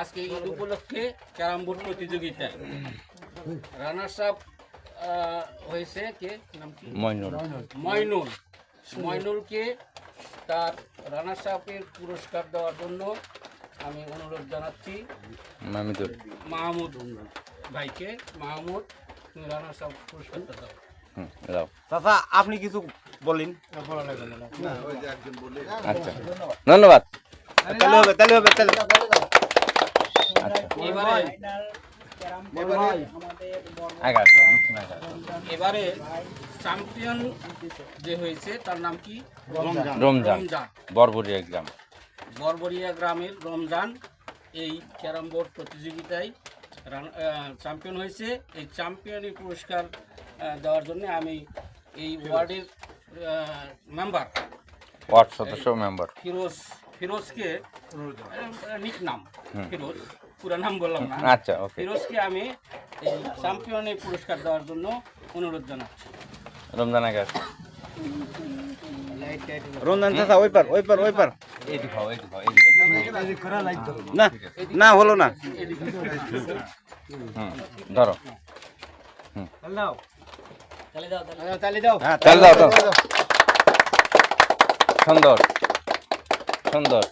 আজকে ঈদ উপলক্ষে carrom board প্রতিযোগিতায় রানার্স আপ হয়েছে কে নাম কি মইনুলকে তার রানার্স আপের পুরস্কার দেওয়ার জন্য আমি অনুরোধ জানাচ্ছি মাহমুদ ভাইকে। মাহমুদ, তুমি রানার্স আপ পুরস্কারটা দাও। চাচা আপনি কিছু বলেন। আচ্ছা, ধন্যবাদ। তাহলে হবে এবারে চ্যাম্পিয়ন যে হয়েছে তার নাম কি? রমজান, বরবরিয়া গ্রামের রমজান এই ক্যারাম বোর্ড প্রতিযোগিতায় চ্যাম্পিয়ন হয়েছে। এই চ্যাম্পিয়নের পুরস্কার দেওয়ার জন্য আমি এই ওয়ার্ডের ওয়ার্ড সদস্য ফিরোজকে নিক নাম ফিরোজ, পুরো নাম বললাম না। আচ্ছা, ফিরোজকে আমি এই চ্যাম্পিয়নের পুরস্কার দেওয়ার জন্য অনুরোধ জানাচ্ছি। রমজান চাচা ওই পার না হলো না, ধরো। তালি দাও। সুন্দর।